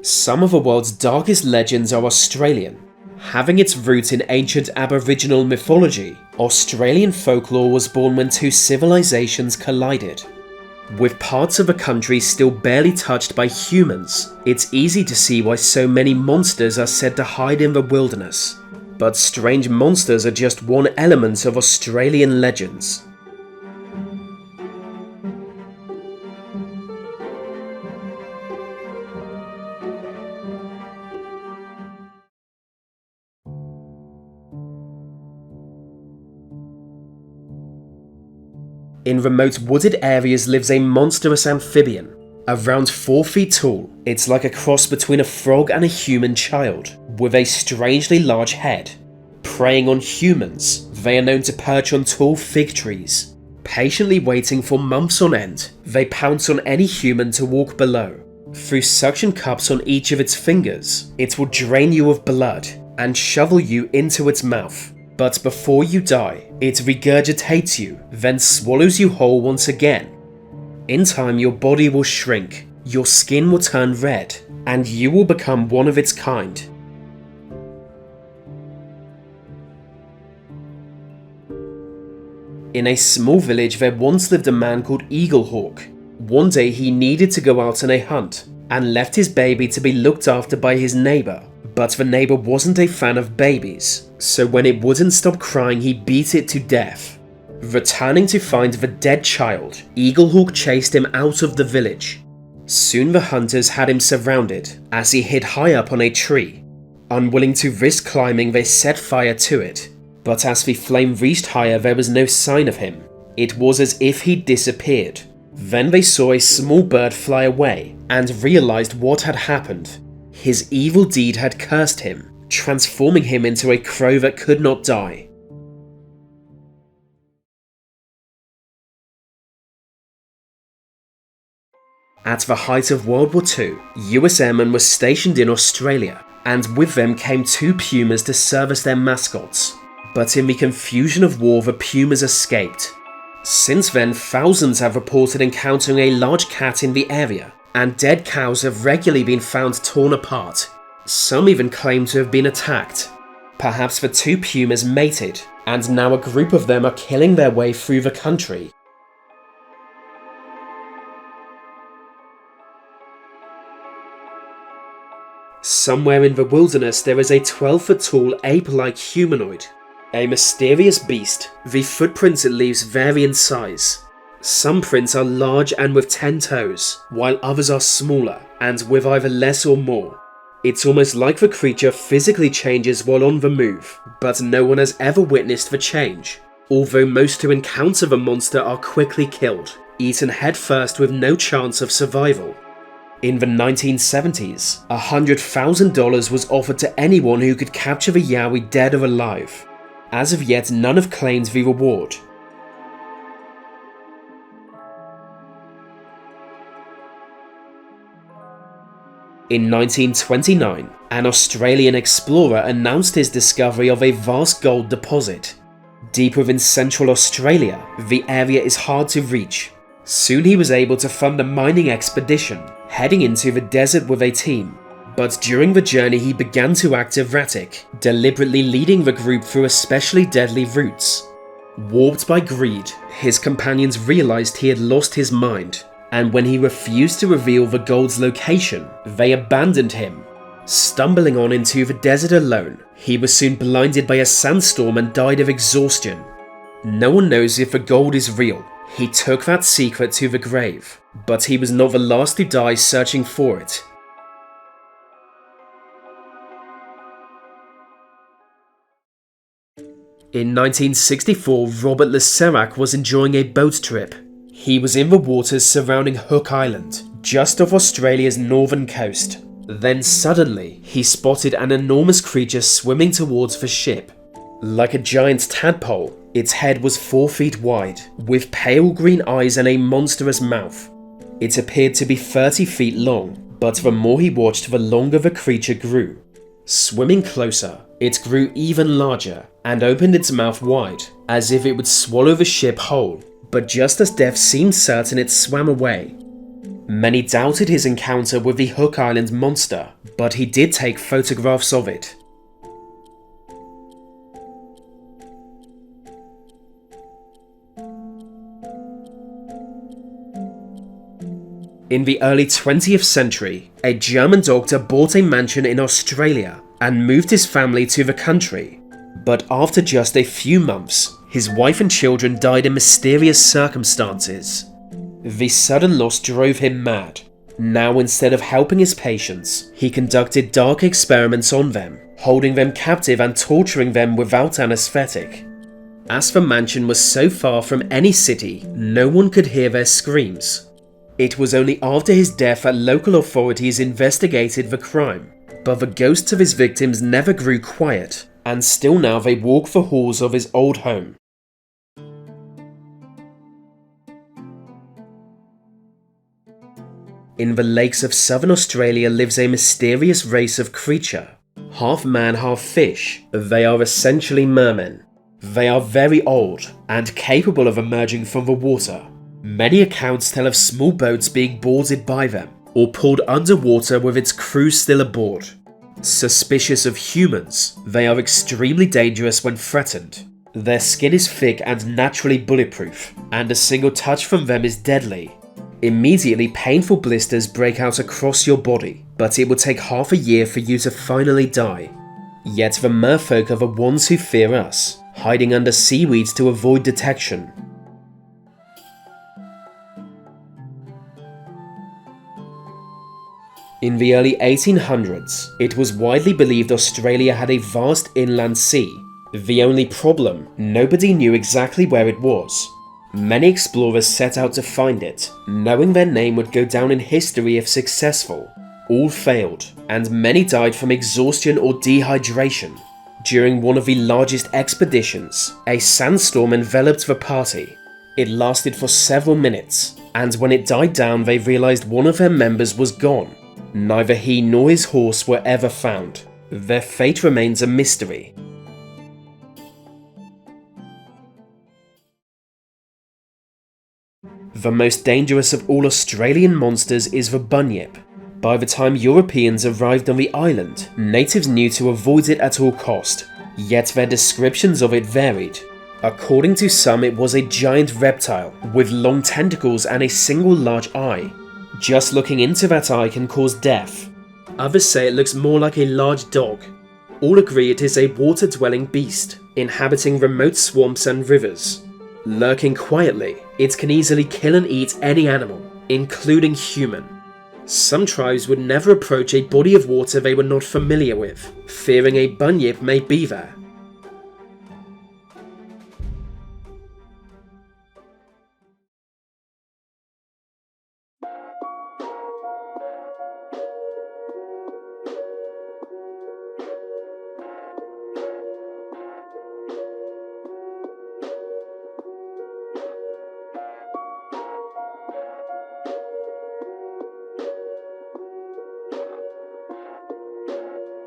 Some of the world's darkest legends are Australian. Having its roots in ancient aboriginal mythology, Australian folklore was born when two civilizations collided. With parts of the country still barely touched by humans, it's easy to see why so many monsters are said to hide in the wilderness. But strange monsters are just one element of Australian legends. In remote wooded areas lives a monstrous amphibian. Around 4 feet tall, it's like a cross between a frog and a human child, with a strangely large head. Preying on humans, they are known to perch on tall fig trees. Patiently waiting for months on end, they pounce on any human to walk below. Through suction cups on each of its fingers, it will drain you of blood and shovel you into its mouth. But before you die, it regurgitates you, then swallows you whole once again. In time, your body will shrink, your skin will turn red, and you will become one of its kind. In a small village, there once lived a man called EAGLEHAWK. One day he needed to go out on a hunt, and left his baby to be looked after by his neighbour. But the neighbour wasn't a fan of babies, so when it wouldn't stop crying he beat it to death. Returning to find the dead child, EAGLEHAWK chased him out of the village. Soon the hunters had him surrounded, as he hid high up on a tree. Unwilling to risk climbing, they set fire to it, but as the flame reached higher there was no sign of him. It was as if he'd disappeared. Then they saw a small bird fly away, and realised what had happened. His evil deed had cursed him, transforming him into a crow that could not die. At the height of World War II, US airmen were stationed in Australia, and with them came 2 pumas to serve as their mascots. But in the confusion of war, the pumas escaped. Since then, thousands have reported encountering a large cat in the area, and dead cows have regularly been found torn apart. Some even claim to have been attacked. Perhaps the 2 pumas mated, and now a group of them are killing their way through the country. Somewhere in the wilderness there is a 12-foot tall ape-like humanoid. A mysterious beast, the footprints it leaves vary in size. Some prints are large and with 10 toes, while others are smaller and with either less or more. It's almost like the creature physically changes while on the move, but no one has ever witnessed the change. Although most who encounter the monster are quickly killed, eaten headfirst with no chance of survival. In the 1970s, $100,000 was offered to anyone who could capture the yowie dead or alive. As of yet, none have claimed the reward. In 1929, an Australian explorer announced his discovery of a vast gold deposit. Deep within central Australia, the area is hard to reach. Soon he was able to fund a mining expedition, heading into the desert with a team. But during the journey he began to act erratic, deliberately leading the group through especially deadly routes. Warped by greed, his companions realised he had lost his mind, and when he refused to reveal the gold's location, they abandoned him. Stumbling on into the desert alone, he was soon blinded by a sandstorm and died of exhaustion. No one knows if the gold is real. He took that secret to the grave, but he was not the last to die searching for it. In 1964, Robert LASSETER was enjoying a boat trip. He was in the waters surrounding Hook Island, just off Australia's northern coast. Then suddenly, he spotted an enormous creature swimming towards the ship. Like a giant tadpole, its head was 4 feet wide, with pale green eyes and a monstrous mouth. It appeared to be 30 feet long, but the more he watched, the longer the creature grew. Swimming closer, it grew even larger, and opened its mouth wide, as if it would swallow the ship whole. But just as death seemed certain, it swam away. Many doubted his encounter with the Hook Island monster, but he did take photographs of it. In the early 20th century, a German doctor bought a mansion in Australia and moved his family to the country. But after just a few months, his wife and children died in mysterious circumstances. The sudden loss drove him mad. Now, instead of helping his patients, he conducted dark experiments on them, holding them captive and torturing them without anesthetic. As the mansion was so far from any city, no one could hear their screams. It was only after his death that local authorities investigated the crime, but the ghosts of his victims never grew quiet, and still now they walk the halls of his old home. In the lakes of southern Australia lives a mysterious race of creature. Half man, half fish, they are essentially mermen. They are very old, and capable of emerging from the water. Many accounts tell of small boats being boarded by them, or pulled underwater with its crew still aboard. Suspicious of humans, they are extremely dangerous when threatened. Their skin is thick and naturally bulletproof, and a single touch from them is deadly. Immediately painful blisters break out across your body, but it will take half a year for you to finally die. Yet the merfolk are the ones who fear us, hiding under seaweeds to avoid detection. In the early 1800s, it was widely believed Australia had a vast inland sea. The only problem, nobody knew exactly where it was. Many explorers set out to find it, knowing their name would go down in history if successful. All failed, and many died from exhaustion or dehydration. During one of the largest expeditions, a sandstorm enveloped the party. It lasted for several minutes, and when it died down they realized one of their members was gone. Neither he nor his horse were ever found. Their fate remains a mystery. The most dangerous of all Australian monsters is the bunyip. By the time Europeans arrived on the island, natives knew to avoid it at all cost, yet their descriptions of it varied. According to some, it was a giant reptile with long tentacles and a single large eye. Just looking into that eye can cause death. Others say it looks more like a large dog. All agree it is a water-dwelling beast, inhabiting remote swamps and rivers. Lurking quietly, it can easily kill and eat any animal, including human. Some tribes would never approach a body of water they were not familiar with, fearing a bunyip may be there.